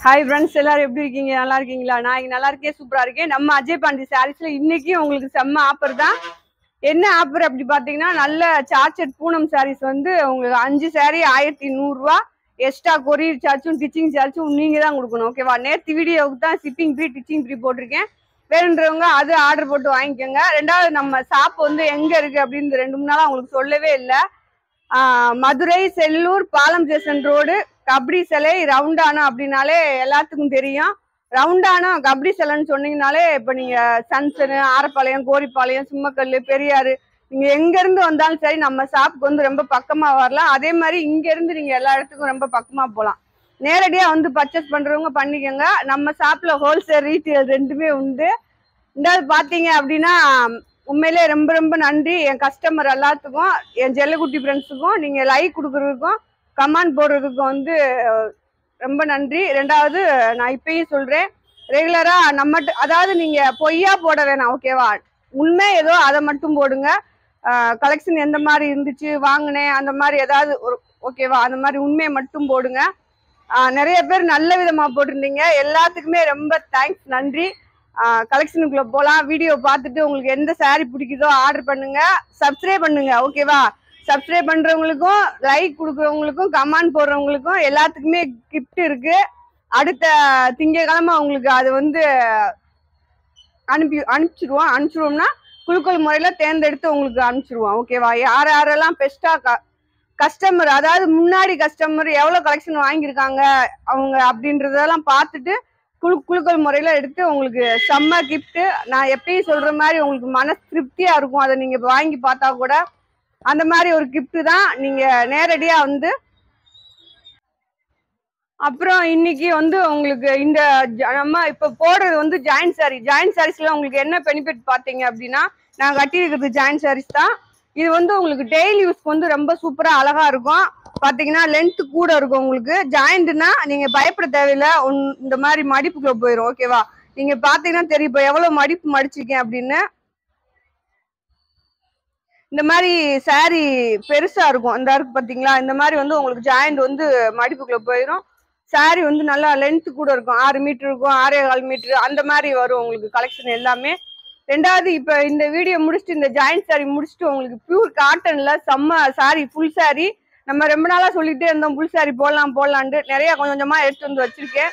Hi friends, எல்லாரும் எப்படி இருக்கீங்க? நல்லா இருக்கீங்களா? நான் இங்கே நல்லா இருக்கேன், சூப்பராக இருக்கேன். நம்ம அஜய் பாண்டி சாரீஸ்ல இன்னைக்கு உங்களுக்கு செம்ம ஆஃபர் தான். என்ன ஆஃபர் அப்படி பார்த்தீங்கன்னா, நல்ல சார்ஜட் பூனம் சாரீஸ் வந்து உங்களுக்கு 5 சாரீ 1100 ரூபா. எக்ஸ்ட்ரா கொரியர் சார்ஜும் ஸ்டிச்சிங் சார்ஜும் நீங்கள் தான் கொடுக்கணும். ஓகேவா? நேற்று வீடியோவுக்கு தான் ஷிப்பிங் ஃப்ரீ டிச்சிங் ஃப்ரீ போட்டிருக்கேன். வேணுன்றவங்க அது ஆர்டர் போட்டு வாங்கிக்கோங்க. ரெண்டாவது, நம்ம ஷாப் வந்து எங்கே இருக்குது அப்படின்னு 2-3 நாளாக உங்களுக்கு சொல்லவே இல்லை. மதுரை செல்லூர் பாலம் ஸ்டேஷன் ரோடு கபடி சிலை ரவுண்டானா அப்படின்னாலே எல்லாத்துக்கும் தெரியும். ரவுண்டானா கபடி சிலைன்னு சொன்னீங்கனாலே இப்போ நீங்கள் சன்சனு, ஆரப்பாளையம், கோரிப்பாளையம், சும்மக்கல், பெரியாறு, நீங்கள் எங்கேருந்து வந்தாலும் சரி நம்ம ஷாப்புக்கு வந்து ரொம்ப பக்கமாக வரலாம். அதே மாதிரி இங்கேருந்து நீங்கள் எல்லா இடத்துக்கும் ரொம்ப பக்கமாக போகலாம். நேரடியாக வந்து பர்ச்சேஸ் பண்ணுறவங்க பண்ணிக்கோங்க. நம்ம ஷாப்பில் ஹோல்சேல் ரீட்டெயில் ரெண்டுமே உண்டு. ரெண்டாவது பார்த்தீங்க அப்படின்னா, உண்மையிலே ரொம்ப ரொம்ப நன்றி என் கஸ்டமர் எல்லாத்துக்கும், என் ஜெல்லக்குட்டி ஃப்ரெண்ட்ஸுக்கும். நீங்கள் லைக் கொடுக்குறதுக்கும் கமெண்ட் போடுறதுக்கும் வந்து ரொம்ப நன்றி. ரெண்டாவது, நான் இப்பயும் சொல்கிறேன், ரெகுலராக அதாவது நீங்கள் பொய்யா போட வேணாம். ஓகேவா? உண்மை ஏதோ அதை மட்டும் போடுங்க. கலெக்ஷன் எந்த மாதிரி இருந்துச்சு, வாங்கினேன், அந்த மாதிரி ஏதாவது ஒரு ஓகேவா, அந்த மாதிரி உண்மையை மட்டும் போடுங்க. நிறைய பேர் நல்ல விதமாக போட்டிருந்தீங்க. எல்லாத்துக்குமே ரொம்ப தேங்க்ஸ், நன்றி. கலெக்ஷனுக்குள்ள போகலாம். வீடியோ பார்த்துட்டு உங்களுக்கு எந்த சாரீ பிடிக்குதோ ஆர்டர் பண்ணுங்க, சப்ஸ்கிரைப் பண்ணுங்க. ஓகேவா? சப்ஸ்கிரைப் பண்றவங்களுக்கும், லைக் கொடுக்குறவங்களுக்கும், கமெண்ட் போடுறவங்களுக்கும் எல்லாத்துக்குமே கிஃப்ட் இருக்கு. அடுத்த திங்கட்கிழமை உங்களுக்கு அது வந்து அனுப்பிச்சிருவோம்னா குழுக்கள் முறையில தேர்ந்தெடுத்து உங்களுக்கு அனுப்பிச்சிருவோம். ஓகேவா? யாரெல்லாம் பெஸ்டா கஸ்டமர், அதாவது முன்னாடி கஸ்டமர் எவ்வளவு கலெக்ஷன் வாங்கியிருக்காங்க அவங்க அப்படின்றதெல்லாம் பார்த்துட்டு குழுக்கள் முறையில எடுத்து உங்களுக்கு செம்ம கிஃப்ட். நான் எப்பயும் சொல்ற மாதிரி உங்களுக்கு மன திருப்தியா இருக்கும். அதை நீங்க வாங்கி பார்த்தா கூட அந்த மாதிரி ஒரு கிஃப்ட் தான். நீங்க நேரடியா வந்து அப்புறம் இன்னைக்கு வந்து உங்களுக்கு இந்த நம்ம இப்ப போடுறது வந்து ஜாயின்ட் சாரீஸ்ல உங்களுக்கு என்ன பெனிஃபிட் பாத்தீங்க அப்படின்னா, நான் கட்டியிருக்கிறது ஜாயின்ட் சாரீஸ் தான். இது வந்து உங்களுக்கு டெய்லி யூஸ்க்கு வந்து ரொம்ப சூப்பரா அழகா இருக்கும். பாத்தீங்கன்னா லென்த் கூட இருக்கும். உங்களுக்கு ஜாயிண்ட்னா நீங்க பயப்பட தேவையில்லை. இந்த மாதிரி மடிப்புக்குள்ள போயிடும். ஓகேவா? நீங்க பாத்தீங்கன்னா தெரியும் இப்ப எவ்வளவு மடிப்பு மடிச்சிருக்கேன் அப்படின்னு. இந்த மாதிரி சாரி பெருசா இருக்கும். இந்த இருக்கு பாத்தீங்களா? இந்த மாதிரி வந்து உங்களுக்கு ஜாயிண்ட் வந்து மடிப்புக்குள்ள போயிடும். சாரி வந்து நல்லா லென்த் கூட இருக்கும். 6 மீட்டர் இருக்கும், 6.25 மீட்டர் அந்த மாதிரி வரும் உங்களுக்கு கலெக்ஷன் எல்லாமே. ரெண்டாவது, இப்ப இந்த வீடியோ முடிச்சுட்டு இந்த ஜாயிண்ட் சாரி முடிச்சுட்டு உங்களுக்கு பியூர் காட்டன்ல செம்ம சாரி, ஃபுல் சாரி. நம்ம ரொம்ப நாளா சொல்லிட்டே இருந்தோம் ஃபுல் சாரி போடலான்ட்டு. நிறைய கொஞ்சம் கொஞ்சமா எடுத்து வந்து வச்சிருக்கேன்.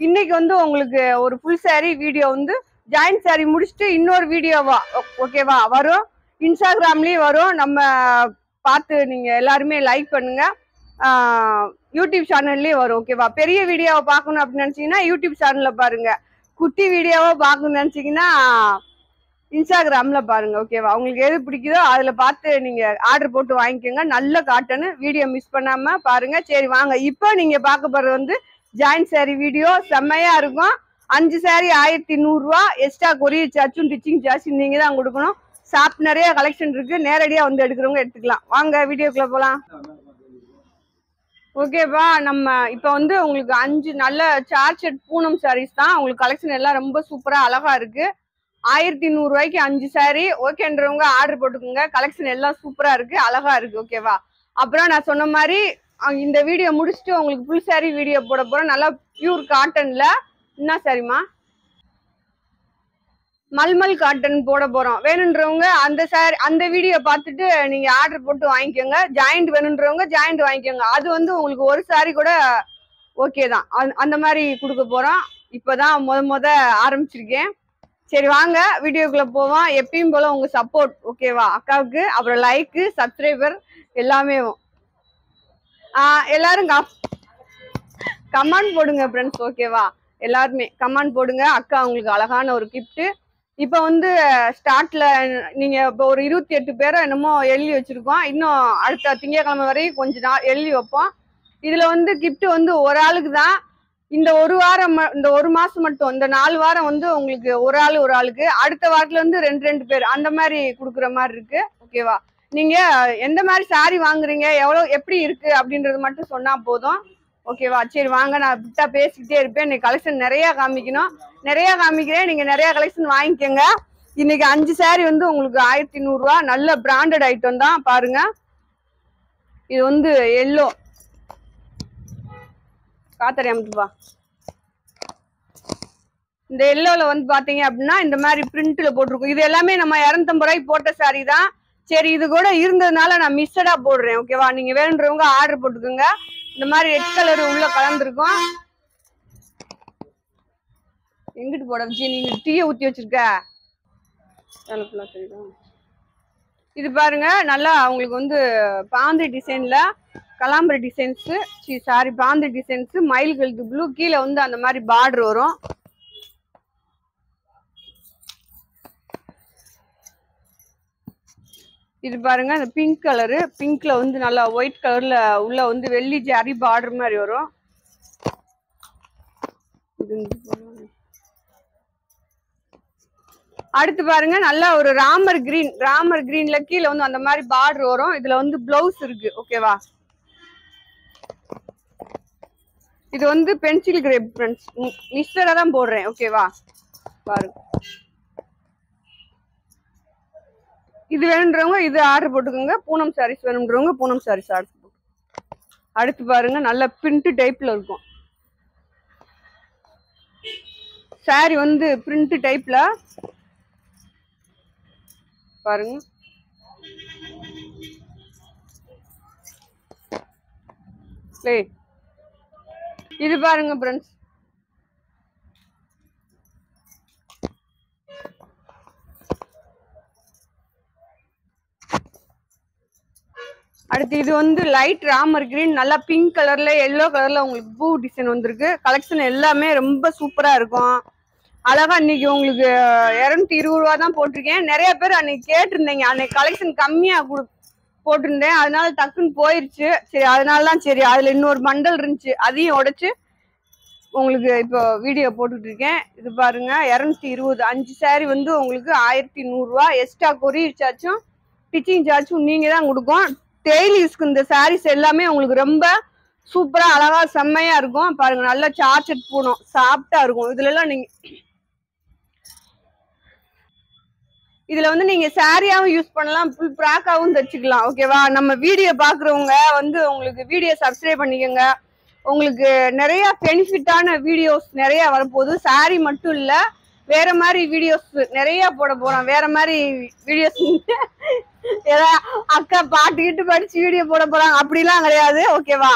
இன்னைக்கு வந்து உங்களுக்கு ஒரு ஃபுல் சாரி வீடியோ வந்து ஜாயிண்ட் சாரி முடிச்சுட்டு இன்னொரு வீடியோவா ஓகேவா வரும். இன்ஸ்டாகிராம்லயும் வரும். நம்ம பார்த்து நீங்க எல்லாருமே லைக் பண்ணுங்க. யூடியூப் சேனல்லயும் வரும். ஓகேவா? பெரிய வீடியோவை பார்க்கணும் அப்படின்னு நினைச்சீங்கன்னா யூடியூப் சேனல்ல பாருங்க. குட்டி வீடியோவை பார்க்கணும்னு நினைச்சீங்கன்னா இன்ஸ்டாகிராம்ல பாருங்க. ஓகேவா? உங்களுக்கு எது பிடிக்குதோ அதுல பார்த்து நீங்க ஆர்டர் போட்டு வாங்கிக்கோங்க. நல்ல காட்டனு. வீடியோ மிஸ் பண்ணாம பாருங்க. சரி வாங்க, இப்போ நீங்க பார்க்க போறது வந்து ஜாயிண்ட் சாரி வீடியோ. செம்மையா இருக்கும். 5 சாரி 1100 ரூபா. எக்ஸ்ட்ரா கொரியர் சார்ஜும் டிச்சிங் சார்ஜ் நீங்க தான் கொடுக்கணும். ஷாப் நிறைய கலெக்ஷன் இருக்கு. நேரடியா வந்து எடுக்கிறவங்க எடுத்துக்கலாம். வாங்க வீடியோக்குள்ள போலாம். ஓகேப்பா, நம்ம இப்போ வந்து உங்களுக்கு 5 நல்ல சார்ஜட் பூனம் சாரீஸ் தான். உங்களுக்கு கலெக்ஷன் எல்லாம் ரொம்ப சூப்பரா அழகா இருக்கு. 1100 ரூபாய்க்கு 5 சாரி. ஓகேன்றவங்க ஆர்டர் போட்டுக்கோங்க. கலெக்ஷன் எல்லாம் சூப்பரா இருக்கு, அழகா இருக்கு. ஓகேவா? அப்புறம் நான் சொன்ன மாதிரி இந்த வீடியோ முடிச்சுட்டு உங்களுக்கு ஃபுல் சாரி வீடியோ போட போறோம். நல்லா பியூர் காட்டன்ல. என்ன சாரிமா? மல்மல் காட்டன் போட போறோம். வேணுன்றவங்க அந்த வீடியோ பார்த்துட்டு நீங்க ஆர்டர் போட்டு வாங்கிக்கோங்க. ஜாயிண்ட் வேணுன்றவங்க ஜாயிண்ட் வாங்கிக்கோங்க. அது வந்து உங்களுக்கு ஒரு சாரி கூட ஓகே தான். அந்த மாதிரி கொடுக்க போறோம். இப்பதான் முத ஆரம்பிச்சிருக்கேன். சரி வாங்க வீடியோக்குள்ள போவோம். எப்பயும் போல உங்க சப்போர்ட் ஓகேவா அக்காவுக்கு. அப்புறம் லைக்கு, சப்ஸ்கிரைபர் எல்லாமே. எல்லாரும் கமெண்ட் போடுங்க ஃப்ரெண்ட்ஸ். ஓகேவா? எல்லாருமே கமெண்ட் போடுங்க. அக்கா உங்களுக்கு அழகான ஒரு கிஃப்ட். இப்போ வந்து ஸ்டார்ட்ல நீங்க இப்போ ஒரு 28 பேரை என்னமோ எழுதி வச்சிருக்கோம். இன்னும் அடுத்த திங்கட்கிழமை வரையும் கொஞ்ச நாள் எழுதி வைப்போம். இதுல வந்து கிஃப்ட் வந்து ஒரு ஆளுக்கு தான். இந்த ஒரு வாரம், இந்த ஒரு மாசம் மட்டும், இந்த 4 வாரம் வந்து உங்களுக்கு ஒரு ஆளுக்கு. அடுத்த வாரத்துல வந்து 2 பேர் அந்த மாதிரி கொடுக்குற மாதிரி இருக்கு. ஓகேவா? நீங்க எந்த மாதிரி சாரி வாங்குறீங்க, எவ்வளவு எப்படி இருக்கு அப்படின்றது மட்டும் சொன்னா போதும். ஓகேவா? சரி வாங்க, நான் விட்டா பேசிக்கிட்டே இருப்பேன். இன்னைக்கு கலெக்ஷன் நிறைய காமிக்கணும். நிறைய காமிக்கிறேன். நீங்க நிறைய கலெக்ஷன் வாங்கிக்கோங்க. இன்னைக்கு 5 சாரி வந்து உங்களுக்கு 1100 ரூபா. நல்ல பிராண்டட் ஐட்டம் தான். பாருங்க, இது வந்து எல்லோ காத்தரி அமுத்துப்பா. இந்த எல்லோல வந்து பாத்தீங்க அப்படின்னா இந்த மாதிரி பிரிண்ட்ல போட்டிருக்கும். இது எல்லாமே நம்ம 250 ரூபாய்க்கு போட்ட சாரி தான். சரி, இது கூட இருந்ததுனால நான் மிஸ்டடா போடுறேன். ஓகேவா? நீங்க வேணுன்றவங்க ஆர்டர் போட்டுக்கோங்க. இந்த மாதிரி ரெட் கலர் உள்ள கலந்துருக்கும். எங்கிட்டு போட வச்சு நீங்க டீயை ஊத்தி வச்சிருக்க? இது பாருங்க, நல்லா உங்களுக்கு வந்து பாந்தி டிசைன்ல கலாம்பரி டிசைன்ஸ், சாரி பாந்தி டிசைன்ஸ், மயில் கழுத்து ப்ளூ, கீழே வந்து அந்த மாதிரி பார்டர் வரும். இது பாருங்க, இந்த பிங்க் கலரு, பிங்க்ல வந்து நல்லா ஒயிட் கலர்ல உள்ள வந்து வெள்ளி ஜரி பார்டர் மாதிரி வரும். அடுத்து பாருங்க, நல்லா ஒரு ராமர் கிரீன்ல கீழே வந்து அந்த மாதிரி பார்டர் வரும். இதுல வந்து பிளவுஸ் இருக்கு. ஓகேவா? இது வந்து பென்சில் கிரேப் ஃப்ரெண்ட்ஸ், மிஸ்டரா தான் போடுறேன். ஓகேவா? பாருங்க, இது வேணுன்றவங்க இது ஆர்டர் போட்டுக்கோங்க. பூனம் சாரீஸ் வேணுன்றவங்க பூனம் சாரீஸ் ஆர்டர் போட்டு. அடுத்து பாருங்க, நல்ல பிரிண்ட் டைப்ல இருக்கும் சாரி, வந்து பிரிண்ட் டைப்ல பாருங்க. இது பாருங்க ஃப்ரெண்ட்ஸ், அடுத்து இது வந்து லைட் ராமர் கிரீன், நல்லா பிங்க் கலர்ல எல்லோ கலர்ல உங்களுக்கு பூ டிசைன் வந்திருக்கு. கலெக்ஷன் எல்லாமே ரொம்ப சூப்பரா இருக்கும். அழகா இன்னைக்கு உங்களுக்கு 220 ரூபா தான் போட்டிருக்கேன். நிறைய பேர் அன்னைக்கு கேட்டிருந்தீங்க, அன்னைக்கு கலெக்ஷன் கம்மியா போட்டிருந்தேன், அதனால டக்குன்னு போயிருச்சு. சரி, அதனாலதான் சரி அதுல இன்னொரு பண்டல் இருந்துச்சு, அதையும் உடைச்சு உங்களுக்கு இப்போ வீடியோ போட்டுட்டு இருக்கேன். இது பாருங்க, 220 5 சாரி வந்து உங்களுக்கு 1100 ரூபா. எக்ஸ்ட்ரா கொரியர் சார்ஜும் ஸ்டிச்சிங் சார்ஜும் நீங்க தான் கொடுக்கும். டெய்லி யூஸ்க்கு இந்த சாரீஸ் எல்லாமே உங்களுக்கு ரொம்ப சூப்பரா அழகா செம்மையா இருக்கும். பாருங்க, நல்லா சார்ஜட் பூனம் சாஃப்டா இருக்கும். இதுல எல்லாம் நீங்க இதுல வந்து நீங்க சாரியாவும் யூஸ் பண்ணலாம், ஃபுல் ஃப்ராக்காவும் தச்சுக்கலாம். ஓகேவா? நம்ம வீடியோ பாக்குறவங்க வந்து உங்களுக்கு வீடியோ சப்ஸ்கிரைப் பண்ணிக்கோங்க. உங்களுக்கு நிறைய பெனிஃபிட்டான வீடியோஸ் நிறைய வரப்போகுது. சாரி மட்டும் இல்ல, வேற மாதிரி வீடியோஸ் நிறைய போட போறோம். வேற மாதிரி வீடியோஸ் ஏதாவது அக்கா பாட்டுக்கிட்டு படிச்சு வீடியோ போட போறாங்க அப்படிலாம் கிடையாது. ஓகேவா?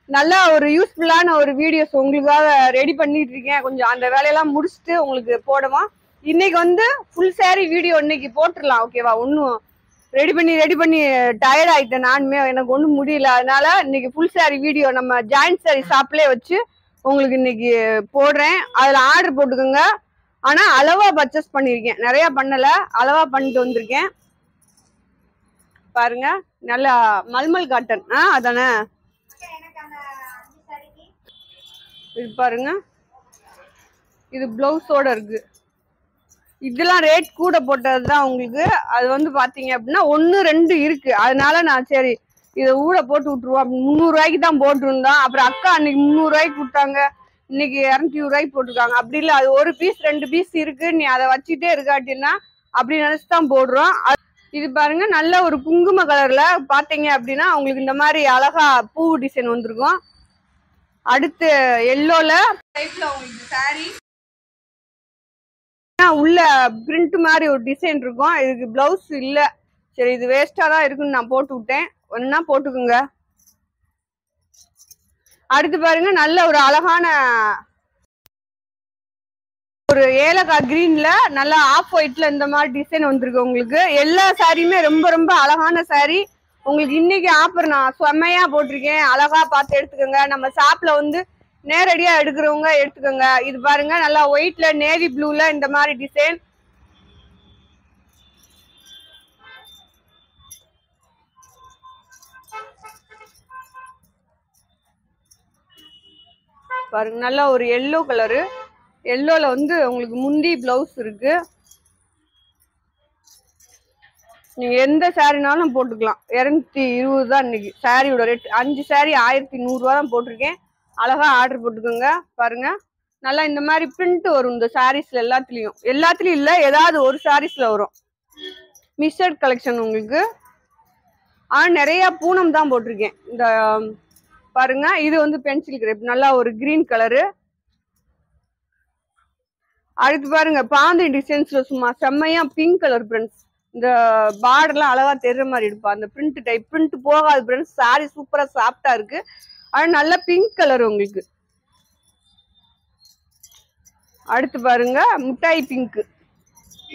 நல்லா ஒரு யூஸ்ஃபுல்லான ஒரு வீடியோஸ் உங்களுக்காக ரெடி பண்ணிட்டு இருக்கேன். கொஞ்சம் அந்த வேலையெல்லாம் முடிச்சுட்டு உங்களுக்கு போடுவோம். இன்னைக்கு வந்து ஃபுல் சாரி வீடியோ இன்னைக்கு போட்டுடலாம். ஓகேவா? ஒன்னும் ரெடி பண்ணி டயர்ட் ஆயிட்டேன் நானுமே, எனக்கு ஒன்றும் முடியல. அதனால இன்னைக்கு ஃபுல் சாரி வீடியோ நம்ம ஜாயிண்ட் சாரி ஷாப்லேயே வச்சு உங்களுக்கு இன்னைக்கு போடுறேன். அதில் ஆர்டர் போட்டுக்கோங்க. ஆனா அளவா பர்ச்சேஸ் பண்ணிருக்கேன், நிறைய பண்ணல, அளவா பண்ணிட்டு வந்திருக்கேன். பாருங்க, நல்லா மல்மல் காட்டன் அதானே. இது பாருங்க, இது பிளவுஸோட இருக்கு. இதெல்லாம் ரேட் கூட போட்டதுதான் உங்களுக்கு. அது வந்து பாத்தீங்க அப்படின்னா 1 2 இருக்கு. அதனால நான் சரி இதை ஊட போட்டு விட்டுருவோம். 300 ரூபாய்க்கு தான் போட்டிருந்தோம். அப்புறம் அக்கா அன்னைக்கு 300 ரூபாய்க்கு கொடுத்தாங்க, இன்னைக்கு 220 ரூபாய்க்கு போட்டிருக்காங்க. அப்படி இல்லை, அது ஒரு பீஸ் 2 பீஸ் இருக்கு, நீ அதை வச்சுட்டே இருக்காட்டின்னா அப்படி நினைச்சுதான் போடுறோம். இது பாருங்க, நல்ல ஒரு குங்கும கலர்ல பாத்தீங்க அப்படின்னா உங்களுக்கு இந்த மாதிரி அழகா பூ டிசைன் வந்திருக்கும். அடுத்து எல்லோல டைப்ல உங்களுக்கு சாரி உள்ள பிரிண்ட் மாதிரி ஒரு டிசைன் இருக்கும். இதுக்கு பிளவுஸ் இல்ல, சரி இது வேஸ்டா தான் இருக்குன்னு நான் போட்டு விட்டேன். ஒன்னா போட்டுக்குங்க. அடுத்து பாருங்க, நல்ல ஒரு அழகான ஒரு ஏலக்காய் கிரீன்ல நல்லா ஆஃப் ஒயிட்ல இந்த மாதிரி டிசைன் வந்திருக்கு. உங்களுக்கு எல்லா சாரியுமே ரொம்ப ரொம்ப அழகான சாரி. உங்களுக்கு இன்னைக்கு ஆஃபர் நான் செம்மையா போட்டிருக்கேன், அழகா பார்த்து எடுத்துக்கோங்க. நம்ம ஷாப்ல வந்து நேரடியா எடுக்கிறவங்க எடுத்துக்கோங்க. இது பாருங்க, நல்லா ஒயிட்ல நேவி ப்ளூல இந்த மாதிரி டிசைன். பாருங்க, நல்லா ஒரு எல்லோ கலரு, எல்லோல வந்து உங்களுக்கு முந்தி பிளவுஸ் இருக்கு. நீங்க எந்த சாரினாலும் போட்டுக்கலாம். 220 தான் இன்னைக்கு சாரியோட ரேட். 5 சாரி 1100 ரூபா தான் போட்டிருக்கேன். அழகா ஆர்டர் போட்டுக்கோங்க. பாருங்க, நல்லா இந்த மாதிரி பிரிண்ட் வரும் இந்த சாரீஸ்ல. எல்லாத்துலயும் இல்ல, ஏதாவது ஒரு சாரீஸ்ல வரும். மிஸ்டர் கலெக்ஷன் உங்களுக்கு. ஆனா நிறைய பூனம் தான் போட்டிருக்கேன். இந்த பாருங்க, இது வந்து பென்சில் கிரேப், நல்லா ஒரு கிரீன் கலரு. அடுத்து பாருங்க பாந்தி டிசைன்ஸ்ல சும்மா செம்மையா பிங்க் கலர் ஃப்ரெண்ட்ஸ். இந்த பார்டர்லாம் அழகா தெரிற மாதிரி இருப்பா. அந்த பிரிண்ட் டைப் பிரிண்ட் போகாது ஃப்ரெண்ட்ஸ். சாரி சூப்பரா சாஃப்டா இருக்கு. அது நல்ல பிங்க் கலர் உங்களுக்கு. அடுத்து பாருங்க முட்டாய் பிங்க்.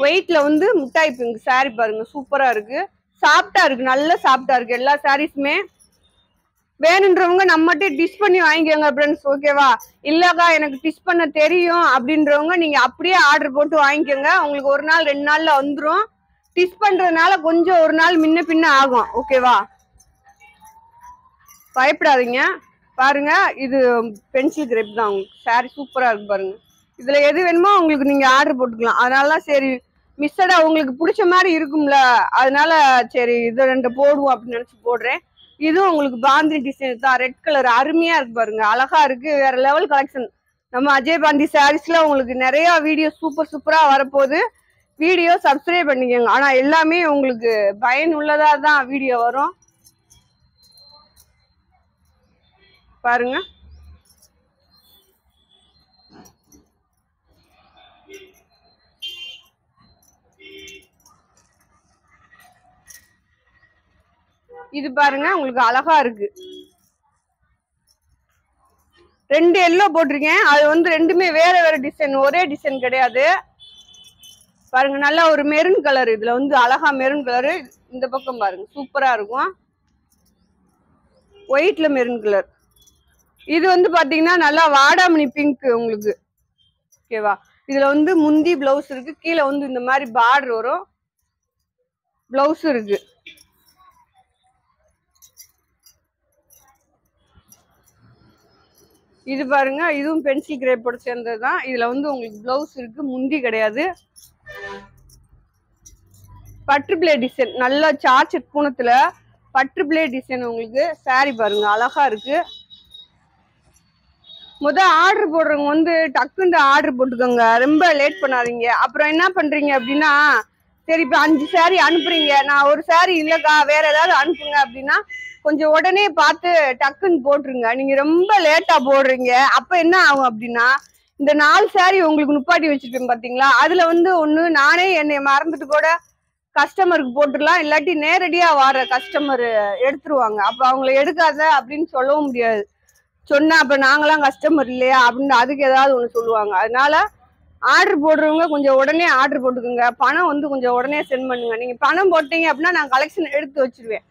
வெயிட்ல வந்து முட்டாய் பிங்க் சாரி பாருங்க சூப்பரா இருக்கு. சாஃப்டா இருக்கு, நல்ல சாஃப்டா இருக்கு எல்லா சாரீஸுமே. வேணுன்றவங்க நம்மகிட்ட டிஷ் பண்ணி வாங்கிக்கோங்க ஃப்ரெண்ட்ஸ். ஓகேவா? இல்லக்கா எனக்கு டிஷ் பண்ண தெரியும் அப்படின்றவங்க நீங்க அப்படியே ஆர்டர் போட்டு வாங்கிக்கோங்க. உங்களுக்கு 1 நாள் 2 நாள்ல வந்துடும். டிஷ் பண்றதுனால கொஞ்சம் 1 நாள் முன்ன பின்ன ஆகும். ஓகேவா? பயப்படாதீங்க. பாருங்க இது பென்சில் கிரேப் தான். உங்களுக்கு சாரி சூப்பரா இருக்கு பாருங்க. இதுல எது வேணுமோ உங்களுக்கு நீங்க ஆர்டர் போட்டுக்கலாம். அதனாலதான் சரி மிஸ்ஸடா உங்களுக்கு பிடிச்ச மாதிரி இருக்கும்ல, அதனால சரி இது 2 போடுவோம் அப்படின்னு நினைச்சு போடுறேன். இதுவும் உங்களுக்கு பாந்தி டிசைன் தான். ரெட் கலர் அருமையா இருக்கு பாருங்க, அழகா இருக்கு. வேற லெவல் கலெக்ஷன். நம்ம அஜய் பாண்டி சாரீஸ்ல உங்களுக்கு நிறைய வீடியோ சூப்பரா வரப்போகுது. வீடியோ சப்ஸ்கிரைப் பண்ணிக்கோங்க. ஆனா எல்லாமே உங்களுக்கு பயனுள்ளதா தான் வீடியோ வரும். பாருங்க இது பாருங்க உங்களுக்கு அழகா இருக்கு. 2 எல்லோ போட்டிருக்கேன். அது வந்து ரெண்டுமே வேற வேற டிசைன், ஒரே டிசைன் கிடையாது. பாருங்க நல்லா ஒரு மெரூன் கலர். இதுல வந்து அழகா மெரூன் கலரு. இந்த பக்கம் பாருங்க சூப்பரா இருக்கும். ஒயிட்ல மெரூன் கலர். இது வந்து பாத்தீங்கன்னா நல்லா வாடாமணி பிங்க் உங்களுக்கு. ஓகேவா? இதுல வந்து முந்தி பிளவுஸ் இருக்கு. கீழே வந்து இந்த மாதிரி பார்டர் வரும். பிளவுஸ் இருக்கு. இது பாருங்க இதுவும் பென்சில் கிரேப்போட சேர்ந்ததுதான். இதுல வந்து உங்களுக்கு பிளவுஸ் இருக்கு, முந்தி கிடையாது. பட்டு பிளே டிசைன் நல்ல சார்ஜெட் பூனத்துல பட்டு பிளே டிசைன் உங்களுக்கு. சாரி பாருங்க அழகா இருக்கு. ஆர்டர் போடுறவங்க வந்து டக்குன்னு ஆர்டர் போட்டுக்கோங்க, ரொம்ப லேட் பண்ணாதீங்க. அப்புறம் என்ன பண்றீங்க அப்படின்னா, சரி இப்ப 5 சாரி அனுப்புறீங்க, நான் ஒரு சாரி இல்லக்கா வேற ஏதாவது அனுப்புங்க அப்படின்னா கொஞ்சம் உடனே பார்த்து டக்குன்னு போட்டுருங்க. நீங்க ரொம்ப லேட்டா போடுறீங்க. அப்ப என்ன ஆகும் அப்படின்னா, இந்த 4 சாரி உங்களுக்கு நுப்பாட்டி வச்சிருப்பேன் பாத்தீங்களா, அதுல வந்து ஒண்ணு நானே என்னை மறந்துட்டு கூட கஸ்டமருக்கு போட்டுடலாம், இல்லாட்டி நேரடியா வர கஸ்டமர் எடுத்துருவாங்க. அப்ப அவங்கள எடுக்காத அப்படின்னு சொல்லவும் முடியாது. சொன்னா அப்ப நாங்களாம் கஸ்டமர் இல்லையா அப்படின்னு அதுக்கு ஏதாவது ஒண்ணு சொல்லுவாங்க. அதனால ஆர்டர் போடுறவங்க கொஞ்சம் உடனே ஆர்டர் போட்டுக்கோங்க. பணம் வந்து கொஞ்சம் உடனே சென்ட் பண்ணுங்க. நீங்க பணம் போட்டீங்க அப்படின்னா நான் கலெக்ஷன் எடுத்து வச்சிருவேன்.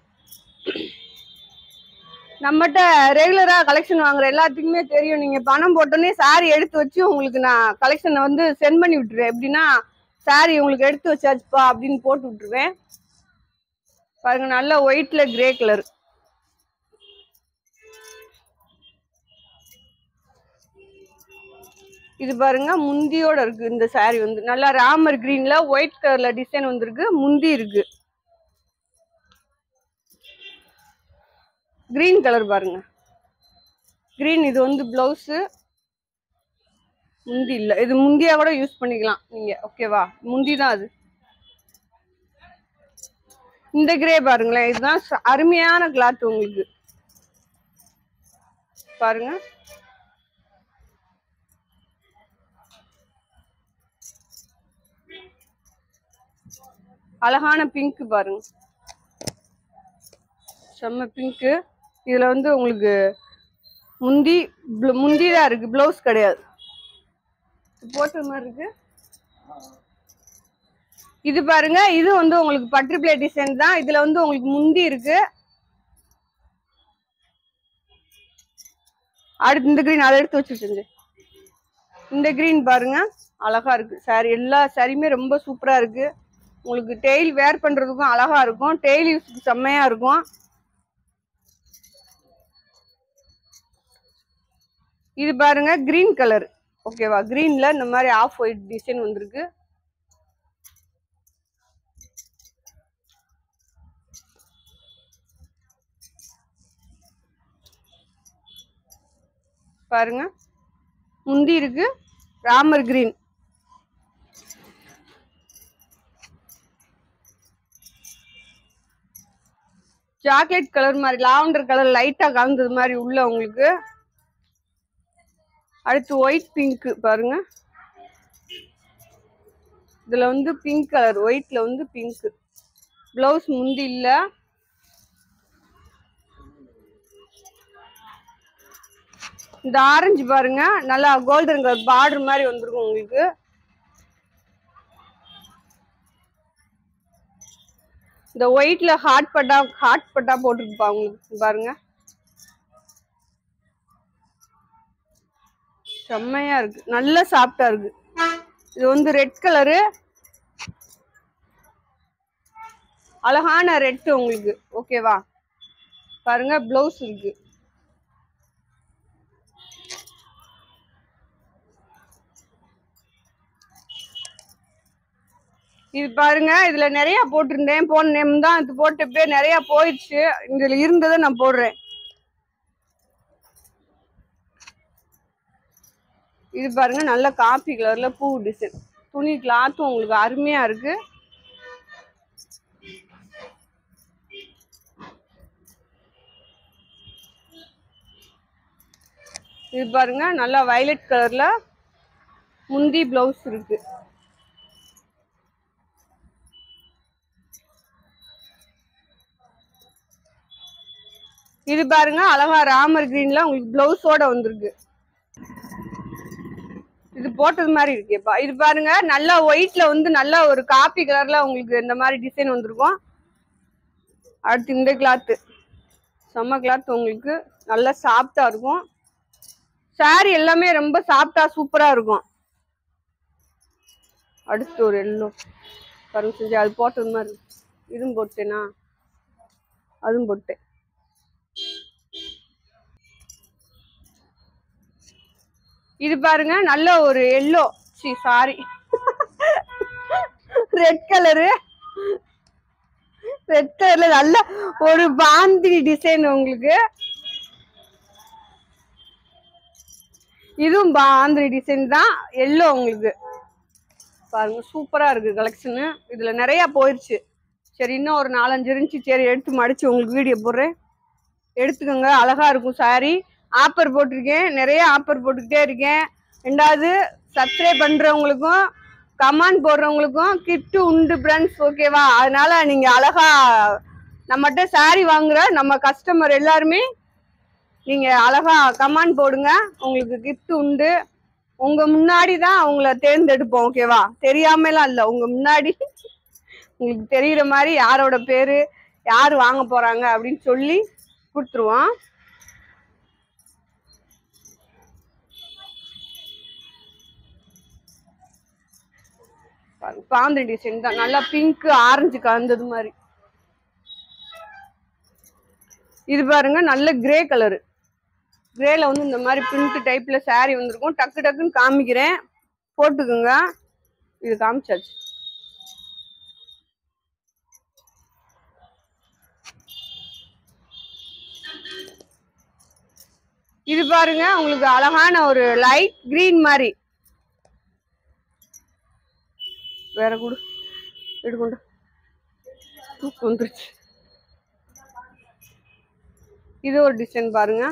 நம்மகிட்ட ரெகுலரா கலெக்ஷன் வாங்குற எல்லாத்துக்குமே தெரியும். நீங்க பணம் போட்டோன்னே சாரி எடுத்து வச்சு உங்களுக்கு நான் கலெக்ஷனை வந்து சென்ட் பண்ணி விட்டுருவேன். எப்படின்னா சாரி உங்களுக்கு எடுத்து வச்சாச்சுப்பா அப்படின்னு போட்டு விட்டுருவேன். பாருங்க நல்ல ஒயிட்ல கிரே கலர். இது பாருங்க முந்தியோட இருக்கு. இந்த சாரி வந்து நல்லா ராமர் கிரீன்ல ஒயிட் கலர்ல டிசைன் வந்திருக்கு. முந்தி இருக்கு கிரீன் கலர் பாருங்க, கிரீன். இது வந்து பிளவுஸ், முந்தி இல்ல. இது முந்தியா கூட யூஸ் பண்ணிக்கலாம் நீங்க. ஓகேவா? முந்தி தான் அது. இந்த கிரே பாருங்களேன், இதுதான் அருமையான கிளாத் உங்களுக்கு. பாருங்க அழகான பிங்க் பாருங்க, செம்ம பிங்க். இதுல வந்து உங்களுக்கு முந்தி தான் இருக்கு, பிளவுஸ் கிடையாது. போட்ட மாதிரி இருக்கு. இது பாருங்க இது வந்து உங்களுக்கு பட்டு பிளே டிசைன் தான். இதுல வந்து உங்களுக்கு முந்தி இருக்கு. அடுத்து இந்த கிரீன் அதை எடுத்து வச்சுருச்சு. இந்த கிரீன் பாருங்க அழகா இருக்கு. சாரி எல்லா சாரியுமே ரொம்ப சூப்பரா இருக்கு. உங்களுக்கு டெய்ல் வேர் பண்றதுக்கும் அழகா இருக்கும். டெய்ல் யூஸ்க்கு செம்மையா இருக்கும். இது பாருங்க கிரீன் கலர். ஓகேவா? கிரீன்ல இந்த மாதிரி ஆஃப் ஒயிட் டிசைன் வந்திருக்கு. பாருங்க முந்தி இருக்கு ராமர் கிரீன். சாக்லேட் கலர் மாதிரி லாவெண்டர் கலர் லைட்டா கலந்தது மாதிரி உள்ள உங்களுக்கு. அடுத்து ஒயிட் பிங்க் பாருங்க, இதுல வந்து பிங்க் கலர், ஒயிட்ல வந்து பிங்க். பிளவுஸ் முந்தி இல்ல. இந்த ஆரஞ்சு பாருங்க, நல்லா கோல்டன் கலர் பார்டர் மாதிரி வந்துருக்கும் உங்களுக்கு. இந்த ஒயிட்ல ஹார்ட் பட்டா போட்டுருப்பா உங்களுக்கு பாருங்க, செம்மையா இருக்கு, நல்ல சாஃப்டா இருக்கு. இது வந்து ரெட் கலரு, அழகான ரெட் உங்களுக்கு. ஓகேவா? பாருங்க பிளவுஸ் இருக்கு. இது பாருங்க, இதுல நிறைய போட்டிருந்தேன், போன நேம் தான் இது போட்டப்பே நிறைய போயிடுச்சு. இதுல இருந்ததை நான் போடுறேன். இது பாருங்க, நல்ல காபி கலர்ல பூ டிசைன். துணி கிளாத்தும் உங்களுக்கு அருமையா இருக்கு. இது பாருங்க, நல்லா வயலட் கலர்ல முந்தி பிளவுஸ் இருக்கு. இது பாருங்க, அழகா ராமர் கிரீன்ல உங்களுக்கு பிளவுஸோட வந்திருக்கு. இது போட்டது மாதிரி இருக்கேப்பா. இது பாருங்க, நல்லா ஒயிட்ல வந்து நல்லா ஒரு காபி கலர்ல உங்களுக்கு இந்த மாதிரி டிசைன் வந்திருக்கும். அடுத்து இந்த கிளாத்து, செம்ம கிளாத் உங்களுக்கு, நல்லா சாஃப்டா இருக்கும். சாரி எல்லாமே ரொம்ப சாஃப்டா சூப்பரா இருக்கும். அடுத்து ஒரு எல்லோ பாருங்க, செஞ்சு அது போட்டது மாதிரி. இதுவும் போட்டேனா, அதுவும் போட்டேன். இது பாருங்க, நல்ல ஒரு yellow, sorry red colour. Red கலர்ல நல்ல ஒரு பாந்தினி டிசைன் உங்களுக்கு. இதுவும் பாந்தினி டிசைன் தான், எல்லோ உங்களுக்கு. பாருங்க சூப்பரா இருக்கு கலெக்ஷனு. இதுல நிறைய போயிடுச்சு. சரி, இன்னும் ஒரு 4-5 இருந்துச்சு. சரி, எடுத்து மடிச்சு உங்களுக்கு வீடியோ போடுறேன், எடுத்துக்கோங்க. அழகா இருக்கும் சாரி. ஆஃபர் போட்டிருக்கேன், நிறைய ஆஃபர் போட்டுக்கிட்டே இருக்கேன். ரெண்டாவது, சப்ஸ்கிரைப் பண்றவங்களுக்கும் கமெண்ட் போடுறவங்களுக்கும் கிஃப்ட் உண்டு ஃப்ரெண்ட்ஸ். ஓகேவா? அதனால நீங்க அழகா நம்மகிட்ட சாரி வாங்குற நம்ம கஸ்டமர் எல்லாருமே நீங்க அழகா கமெண்ட் போடுங்க, உங்களுக்கு கிஃப்ட் உண்டு. உங்க முன்னாடி தான் அவங்கள தேர்ந்தெடுப்போம். ஓகேவா? தெரியாமலாம் இல்ல, உங்க முன்னாடி உங்களுக்கு தெரியுற மாதிரி யாரோட பேரு, யாரு வாங்க போறாங்க அப்படின்னு சொல்லி கொடுத்துருவோம். பாந்தினி டிசைன் தான், நல்லா பிங்க் ஆரஞ்சு கலந்தது மாதிரி. இது பாருங்க, நல்ல கிரே கலரு. கிரேல வந்து இந்த மாதிரி பிங்க் டைப்ல சாரி வந்திருக்கும். டக்கு டக்குன்னு காமிக்கிறேன், போட்டுக்குங்க. இது காமிச்சாச்சு. இது பாருங்க, உங்களுக்கு அழகான ஒரு லைட் கிரீன் மாதிரி. வேற கூட எடுக்கொண்டு வந்துருச்சு. இது ஒரு டிசைன் பாருங்க.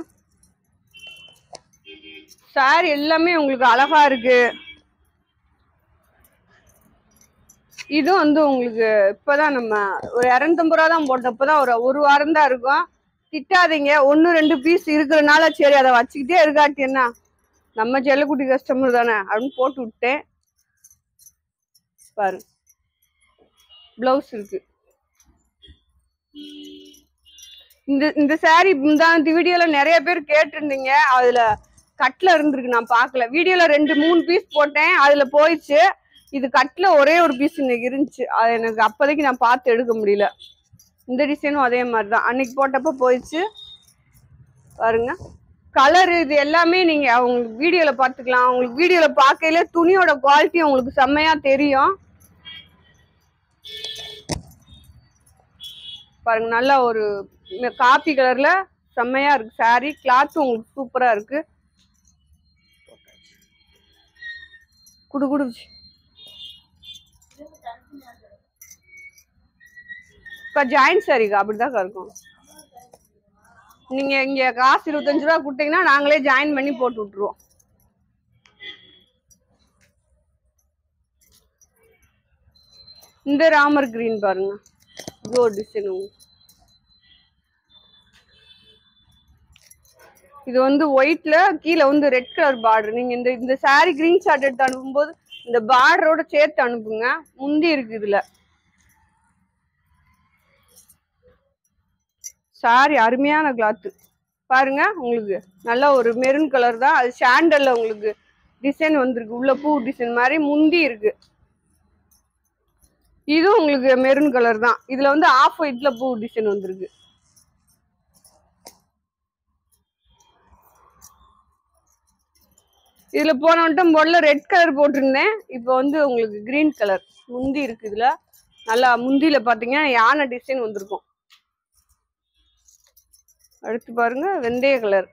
சாரி எல்லாமே உங்களுக்கு அழகா இருக்கு. இது வந்து உங்களுக்கு இப்பதான் நம்ம ஒரு 250 ரூபா தான் போட்டோம். இப்பதான் ஒரு வாரம் தான் இருக்கும். திட்டாதீங்க, 1-2 பீஸ் இருக்கிறதுனால சரி அதை வச்சுக்கிட்டே இருக்காட்டி என்ன, நம்ம செல்லக்குட்டி கஸ்டமர் தானே அப்படின்னு போட்டு விட்டேன். பாரு, பிளவுஸ் இருக்கு. இந்த சாரி இந்த வீடியோல நிறைய பேர் கேட்டிருந்தீங்க, அதுல கட்ல இருந்திருக்கு, நான் பார்க்கல. வீடியோல 2-3 பீஸ் போட்டேன், அதுல போயிடுச்சு. இது கட்ல ஒரே ஒரு பீஸ் இன்னைக்கு இருந்துச்சு, அது எனக்கு அப்போதைக்கு நான் பார்த்து எடுக்க முடியல. இந்த டிசைனும் அதே மாதிரி தான், அன்னைக்கு போட்டப்ப போயிடுச்சு. பாருங்க கலரு, இது எல்லாமே நீங்க உங்களுக்கு வீடியோல பார்த்துக்கலாம். உங்களுக்கு வீடியோல பார்க்கையில துணியோட குவாலிட்டி உங்களுக்கு செம்மையா தெரியும். பாருங்க, நல்லா ஒரு காபி கலர்ல செம்மையா இருக்கு சாரி. கிளாத்தும் உங்களுக்கு சூப்பரா இருக்கு. குடுகுடுச்சு. ஜாயிண்ட் சாரிக்கா அப்படிதான் இருக்கும். நீங்க இங்க காசு 25 ரூபா கொடுத்தீங்கன்னா நாங்களே ஜாயின் பண்ணி போட்டு விட்டுருவோம். இந்த ராமர் கிரீன் பாருங்க, இது ஒரு டிசைன். இது வந்து ஒயிட்ல கீழே வந்து ரெட் கலர் பார்டர். நீங்க இந்த சாரி கிரீன் ஷார்ட் எடுத்து அனுப்பும்போது இந்த பார்டரோட சேர்த்து அனுப்புங்க. முந்தி இருக்கு இதுல. சாரி அருமையான கிளாத்து பாருங்க. உங்களுக்கு நல்ல ஒரு மெரூன் கலர் தான், அது சாண்டல்ல உங்களுக்கு டிசைன் வந்திருக்கு. உள்ள பூ டிசைன் மாதிரி முந்தி இருக்கு. இது உங்களுக்கு மெரூன் கலர் தான், இதுல வந்து ஆஃப் ஒயிட்ல பூ டிசைன் வந்திருக்கு. இதுல போன வட்டம் முதல்ல ரெட் கலர் போட்டிருந்தேன், இப்போ வந்து உங்களுக்கு கிரீன் கலர் முந்தி இருக்கு. இதுல நல்லா முந்தியில பாத்தீங்கன்னா யானை டிசைன் வந்திருக்கும். அடுத்து பாருங்க வெந்தய கலர்,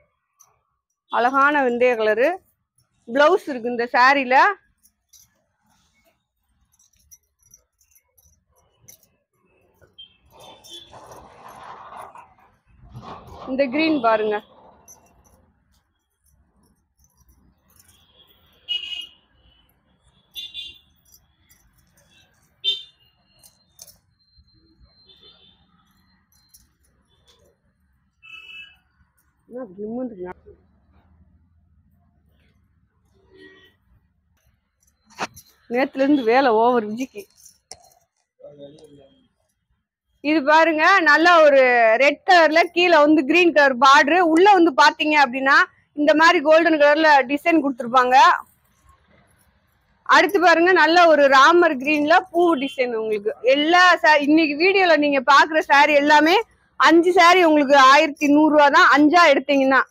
அழகான வெந்தய கலரு. பிளவுஸ் இருக்கு இந்த சாரியில. இந்த கிரீன் பாருங்க, நேத்துல இருந்து வேலை ஓவர் விஜிக்கு. இது பாருங்க நல்ல ஒரு ரெட் கலர்ல கீழே வந்து கிரீன் கலர் பார்டரு. உள்ள வந்து பாத்தீங்க அப்படின்னா இந்த மாதிரி கோல்டன் கலர்ல டிசைன் கொடுத்துருப்பாங்க. அடுத்து பாருங்க நல்ல ஒரு ராமர் கிரீன்ல பூ டிசைன். உங்களுக்கு எல்லா இன்னைக்கு வீடியோல நீங்க பாக்குற சாரி எல்லாமே 5 சாரி உங்களுக்கு 1100 ரூபா தான். 5ஆ எடுத்தீங்கன்னா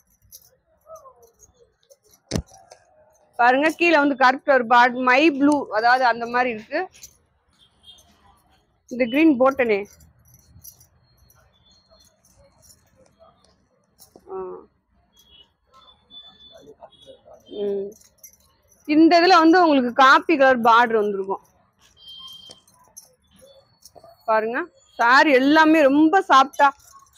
பாருங்க. கீழே வந்து கருப்பு கலர் பார்டர், மை ப்ளூ, அதாவது அந்த மாதிரி இருக்கு. இந்த கிரீன் போட்டனே, இந்த இதுல வந்து உங்களுக்கு காப்பி கலர் பார்டர் வந்திருக்கும் பாருங்க. சாரி எல்லாமே ரொம்ப சாஃப்டா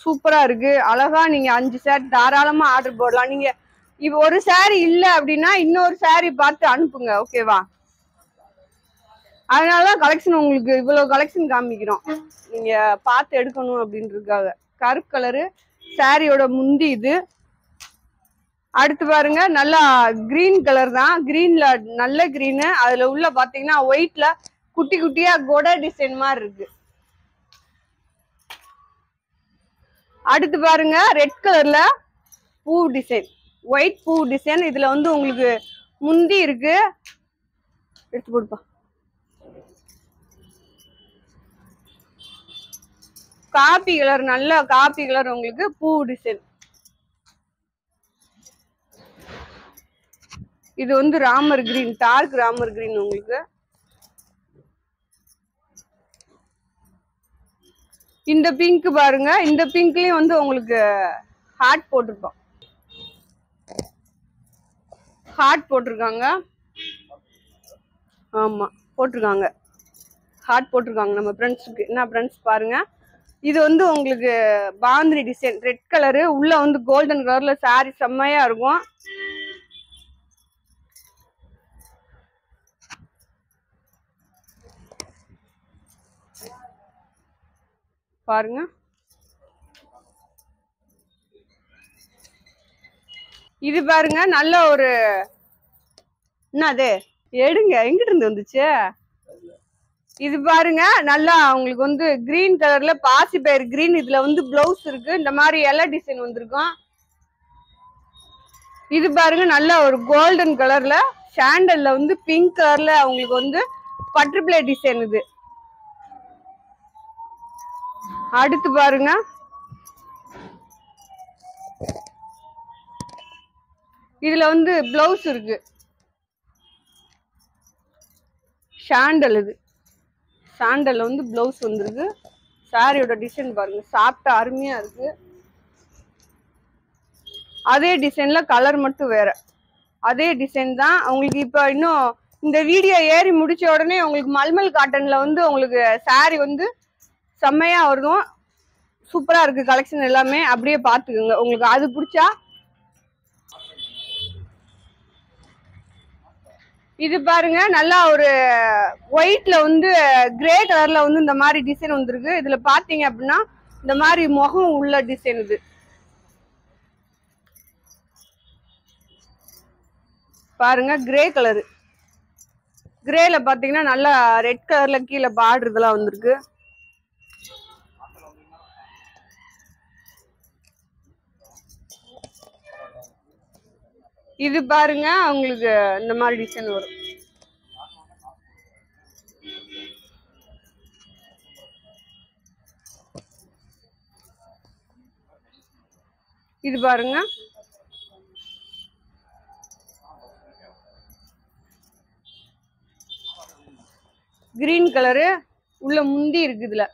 சூப்பரா இருக்கு. அழகா நீங்க 5 சாரி தாராளமா ஆர்டர் போடலாம். நீங்க இப்ப ஒரு சாரி இல்ல அப்படின்னா இன்னொரு சாரி பார்த்து அனுப்புங்க, ஓகேவா? அதனாலதான் கலெக்ஷன் உங்களுக்கு இவ்வளவு கலெக்ஷன் காமிக்கிறோம், நீங்க பார்த்து எடுக்கணும் அப்படின்றதுக்காக. கருப்பு கலரு சாரியோட முந்தி இது. அடுத்து பாருங்க நல்லா கிரீன் கலர் தான், கிரீன்ல நல்ல கிரீனு. அதுல உள்ள பாத்தீங்கன்னா ஒயிட்ல குட்டி குட்டியா கொடை டிசைன் மாதிரி இருக்கு. அடுத்து பாருங்க ரெட் கலர்ல பூ டிசைன், ஒயிட் பூ டிசைன். இதுல வந்து உங்களுக்கு முந்தி இருக்கு. எடுத்து போடுப்பா. காப்பி கலர், நல்ல காப்பி கலர் உங்களுக்கு பூ டிசைன். இது வந்து Ramar green, dark Ramar green. உங்களுக்கு இந்த பிங்க் பாருங்க, இந்த பிங்க்லயும் வந்து உங்களுக்கு ஹார்ட் போட்டிருப்போம், ஹார்ட் போட்டிருக்காங்க. ஆமா போட்டிருக்காங்க, ஹார்ட் போட்டிருக்காங்க நம்ம ஃப்ரெண்ட்ஸுக்கு. என்ன ஃப்ரெண்ட்ஸ் பாருங்க, இது வந்து உங்களுக்கு பாந்தினி டிசைன், ரெட் கலரு. உள்ள வந்து கோல்டன் கலர்ல சாரி செம்மையா இருக்கும். பாருங்க இது பாருங்க நல்ல ஒரு என்னது எடுங்க, எங்கிட்ட இருந்து வந்துச்சு இது பாருங்க. நல்லா உங்களுக்கு வந்து கிரீன் கலர்ல பாசி பயிர் கிரீன். இதுல வந்து பிளவுஸ் இருக்கு, இந்த மாதிரி எல்லாம் டிசைன் வந்திருக்கும். இது பாருங்க நல்ல ஒரு கோல்டன் கலர்ல சாண்டல்ல வந்து பிங்க் கலர்ல உங்களுக்கு வந்து பட்டர்ஃப்ளை டிசைன் இது. அடுத்து பாருங்க இதுல வந்து பிளவுஸ் இருக்கு, சாண்டல். இது சாண்டல்ல வந்து பிளவுஸ் வந்துருக்கு. சாரியோட டிசைன் பாருங்க, சாஃப்டா அருமையா இருக்கு. அதே டிசைன்ல கலர் மட்டும் வேற, அதே டிசைன் தான் உங்களுக்கு. இப்ப இன்னும் இந்த வீடியோ ஏறி முடிச்ச உடனே உங்களுக்கு மல்மல் காட்டன்ல வந்து உங்களுக்கு சாரி வந்து செம்மையா வருதும். சூப்பரா இருக்கு கலெக்ஷன் எல்லாமே, அப்படியே பாத்துக்கோங்க. உங்களுக்கு அது பிடிச்சா இது பாருங்க நல்லா ஒரு ஒயிட்ல வந்து கிரே கலர்ல வந்து இந்த மாதிரி டிசைன் வந்திருக்கு. இதுல பாத்தீங்க அப்படின்னா இந்த மாதிரி முகம் உள்ள டிசைன் இது பாருங்க. கிரே கலரு, கிரேல பாத்தீங்கன்னா நல்லா ரெட் கலர்ல கீழே பார்டர் இதெல்லாம் வந்திருக்கு. இது பாருங்க உங்களுக்கு இந்த மாதிரி டிசைன் வரும். இது பாருங்க கிரீன் கலரு உள்ள முந்தி இருக்கு. இதுல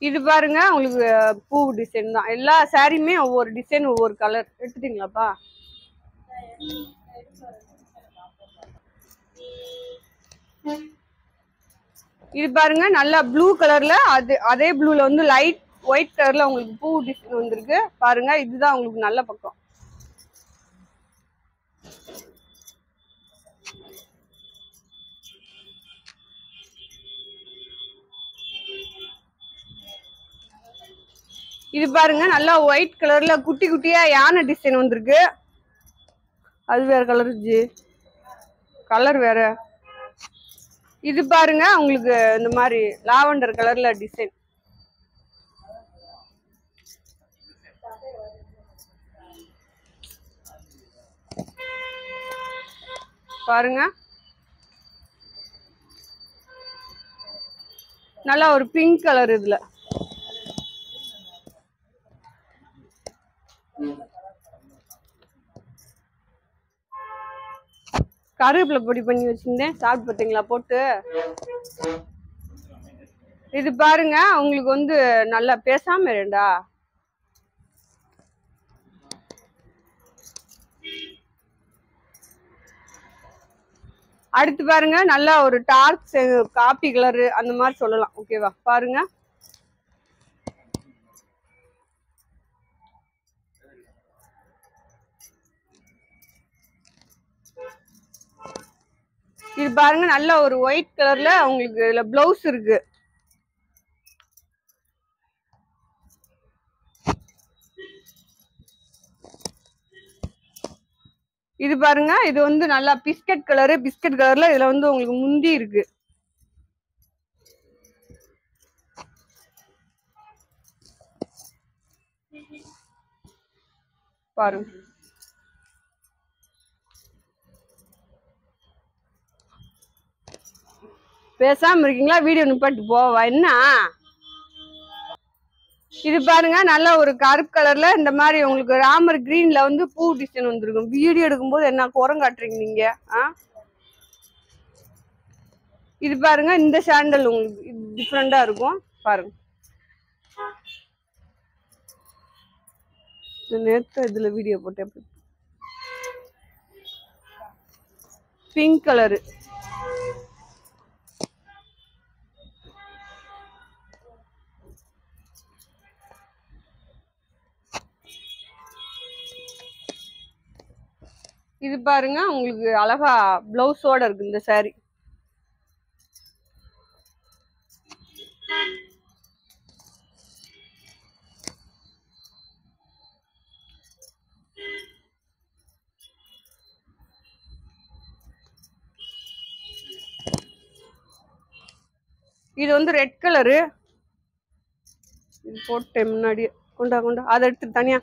இது பாருங்க உங்களுக்கு பூ டிசைன் தான். எல்லா சாரியுமே ஒவ்வொரு டிசைன் ஒவ்வொரு கலர். எடுத்துட்டீங்களாப்பா? இது பாருங்க நல்லா ப்ளூ கலர்ல, அதே ப்ளூல வந்து லைட் ஒயிட் கலர்ல உங்களுக்கு பூ டிசைன் வந்திருக்கு பாருங்க. இதுதான் உங்களுக்கு நல்ல பக்கம். இது பாருங்க நல்லா ஒயிட் கலர்ல குட்டி குட்டியா யானை டிசைன் வந்திருக்கு. அது வேற கலர், கலர் வேற. இது பாருங்க உங்களுக்கு இந்த மாதிரி லாவெண்டர் கலர்ல டிசைன். பாருங்க நல்லா ஒரு பிங்க் கலர். இதுல கருவேப்பிலை பொடி பண்ணி வச்சிருந்தேன், சாப்பிட்டு பார்த்தீங்களா போட்டு? இது பாருங்க உங்களுக்கு வந்து நல்லா பேசாம இருடா. அடுத்து பாருங்க நல்லா ஒரு டார்க் காப்பி கலரு அந்த மாதிரி சொல்லலாம். ஓகேவா? பாருங்க இது பாருங்க நல்ல ஒரு ஒயிட் கலர்ல உங்களுக்கு இதுல பிளவுஸ் இருக்கு. இது பாருங்க இது வந்து நல்லா பிஸ்கட் கலரு. பிஸ்கட் கலர்ல இதுல வந்து உங்களுக்கு முந்தி இருக்கு. பாருங்க பேசாம இருக்கீங்களா? வீடியோ நிப்பாட்டு போவா என்ன? இது பாருங்க நல்ல ஒரு கருப்பு கலர்ல இந்த மாதிரி உங்களுக்கு ராமர் கிரீன்ல வந்து பூ டிசைன் வந்திருக்கும். வீடியோ எடுக்கும்போது என்ன குரம் காட்டுறீங்க நீங்க? இது பாருங்க இந்த சாண்டல் உங்களுக்கு டிஃப்ரெண்டா இருக்கும். பாருங்க நேத்து இதுல வீடியோ போட்டேன். Pink colour. இது பாருங்க உங்களுக்கு அழகா பிளவுஸோட இருக்கு இந்த சாரி. இது வந்து ரெட் கலரு. இது போட்டேன் முன்னாடியே. கொண்டா கொண்டா அதை எடுத்து தனியா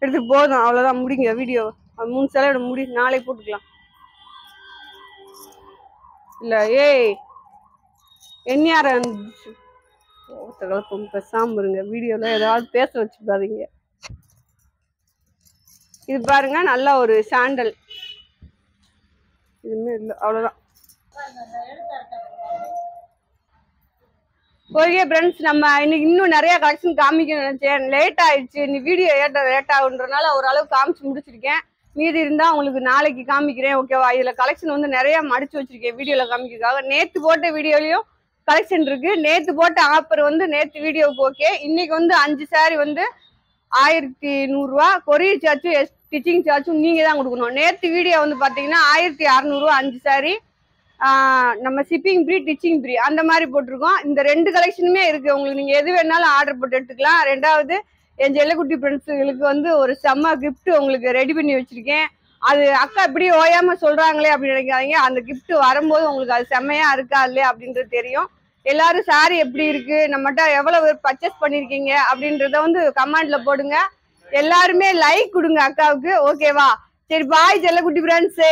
எடுத்து போதும். அவ்வளவுதான், முடிங்க வீடியோ. 3 சேலை முடி, நாளைக்கு போட்டுக்கலாம். இல்ல ஏய் என்னையார பேசாம இருங்க. வீடியோல ஏதாவது பேச வச்சுக்காதீங்க. இது பாருங்க நல்ல ஒரு சாண்டல். இதுமே இல்லை, அவ்வளவுதான். ஓகே ஃப்ரெண்ட்ஸ், நம்ம இன்னைக்கு இன்னும் நிறைய கலெக்ஷன் காமிக்கணும்னு நினைச்சேன். லேட் ஆயிடுச்சு. நீ வீடியோ லேட் ஆகுன்றனால ஓரளவுக்கு காமிச்சு முடிச்சிருக்கேன். மீதி இருந்தா உங்களுக்கு நாளைக்கு காமிக்கிறேன். ஓகேவா? இதுல கலெக்ஷன் வந்து நிறைய மடிச்சு வச்சிருக்கேன் வீடியோல காமிக்கிறதுக்காக. நேத்து போட்ட வீடியோலயும் கலெக்ஷன் இருக்கு. நேத்து போட்ட ஆஃபர் வந்து நேத்து வீடியோவுக்கு ஓகே. இன்னைக்கு வந்து 5 சாரி வந்து 1100 ரூபா. கொரியர் சார்ஜ் ஸ்டிச்சிங் சார்ஜும் நீங்க தான் கொடுக்கணும். நேற்று வீடியோ வந்து பாத்தீங்கன்னா 1600 5 சாரி, நம்ம ஷிப்பிங் ஃப்ரீ டிச்சிங் ஃப்ரீ அந்த மாதிரி போட்டிருக்கோம். இந்த 2 கலெக்ஷனுமே இருக்கு. உங்களுக்கு நீங்க எது வேணாலும் ஆர்டர் போட்டு எடுத்துக்கலாம். ரெண்டாவது என் செல்லக்குட்டி ஃப்ரெண்ட்ஸுகளுக்கு வந்து ஒரு செம்ம கிஃப்ட் உங்களுக்கு ரெடி பண்ணி வச்சிருக்கேன். அது அக்கா இப்படி ஓயாம சொல்றாங்களே அப்படின்னு நினைக்காதீங்க. அந்த கிஃப்ட் வரும்போது உங்களுக்கு அது செம்மையா இருக்கா இல்லையா அப்படின்றது தெரியும். எல்லாரும் சாரி எப்படி இருக்கு, நம்மகிட்ட எவ்வளவு பர்ச்சேஸ் பண்ணிருக்கீங்க அப்படின்றத வந்து கமெண்ட்ல போடுங்க. எல்லாருமே லைக் கொடுங்க அக்காவுக்கு. ஓகேவா? சரி, பாய் செல்லக்குட்டி ஃப்ரெண்ட்ஸு.